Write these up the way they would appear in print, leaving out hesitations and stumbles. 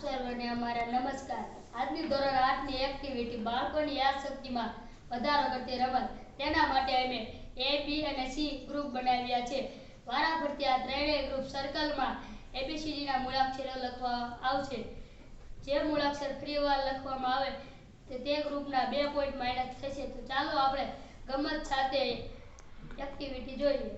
સર્વને અમારા નમસ્કાર। આજની ધોરણ 8 ની એક્ટિવિટી બાળકોની યાદશક્તિમાં વધારો કરતી રમત, તેના માટે અમે A, B અને C ગ્રુપ બનાવ્યા છે। વારાફરતી આ ત્રણેય ગ્રુપ સર્કલમાં ABCD ના મૂળાક્ષરો લખવા આવશે। જે મૂળાક્ષર ફરીવાર લખવામાં આવે તે ગ્રુપના 2 પોઈન્ટ માઈનસ થશે। તો ચાલો આપણે ગમત સાથે એક્ટિવિટી જોઈએ।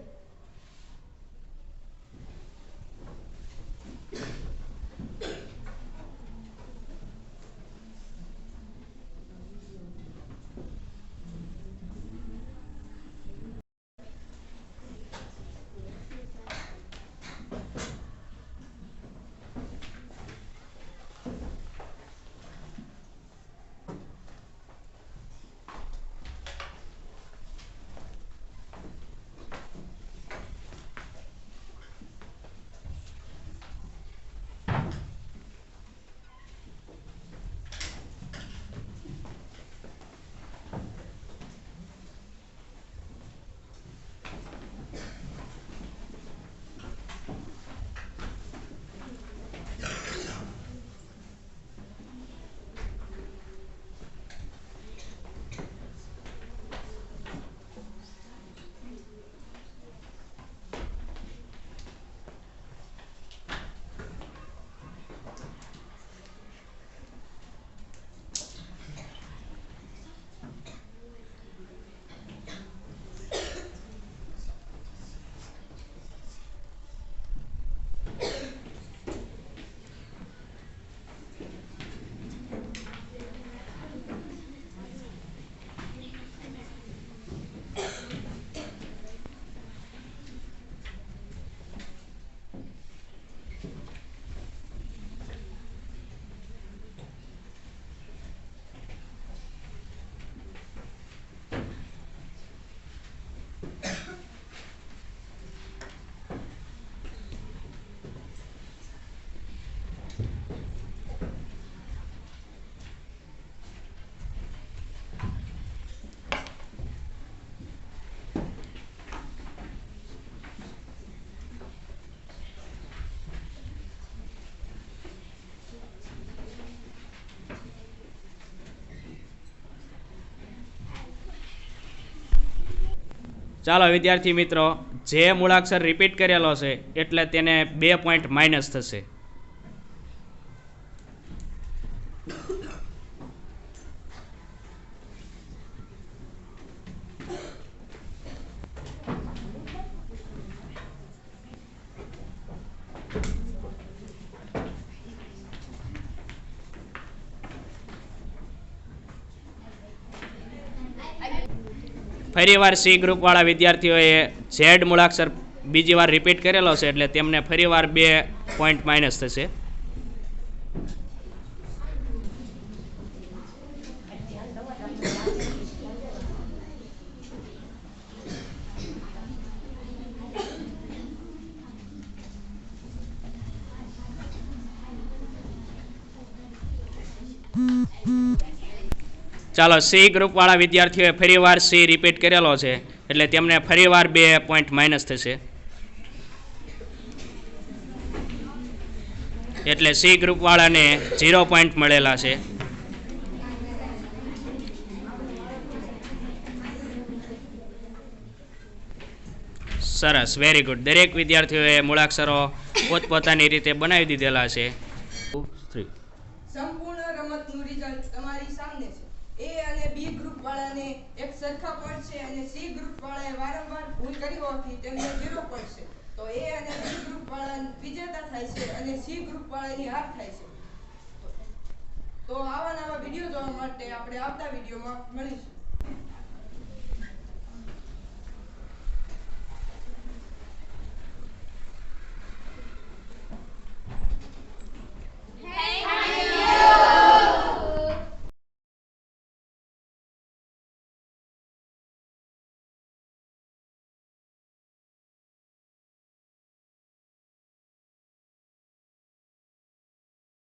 ચાલો વિદ્યાર્થી મિત્રો, જે મૂળાક્ષર રિપીટ કરેલો છે એટલે તેને 2 પોઈન્ટ માઇનસ થશે। ફરીવાર સી ગ્રુપવાળા વિદ્યાર્થીઓએ ઝેડ મૂળાક્ષર બીજી વાર રિપીટ કરેલો છે એટલે તેમને ફરીવાર 2 પોઈન્ટ માઇનસ થશે। ચાલો સી ગ્રુપવાળા વિદ્યાર્થીઓએ ફરીવાર સી રિપીટ કરેલો છે એટલે તેમને ફરીવાર 2 પોઈન્ટ માઇનસ થશે। એટલે સી ગ્રુપવાળાને 0 પોઈન્ટ મળેલા છે। સરસ, વેરી ગુડ। દરેક વિદ્યાર્થીઓએ મૂળાક્ષરો પોતપોતાની રીતે બનાવી દીધેલા છે। સંપૂર્ણ રમતનું રિઝલ્ટ તમારી સામે છે। A અને B ગ્રુપ વાળાને એક સરખા પોઈન્ટ છે અને C ગ્રુપ વાળાએ વારંવાર ભૂલ કરી હોવાથી તેમને 0 પોઈન્ટ છે। તો A અને B ગ્રુપ વાળા વિજેતા થાય છે અને C ગ્રુપ વાળાની હાર થાય છે। તો આવા નવા વિડિયો જોવા માટે આપણે આવતા વિડિયોમાં મળીશું।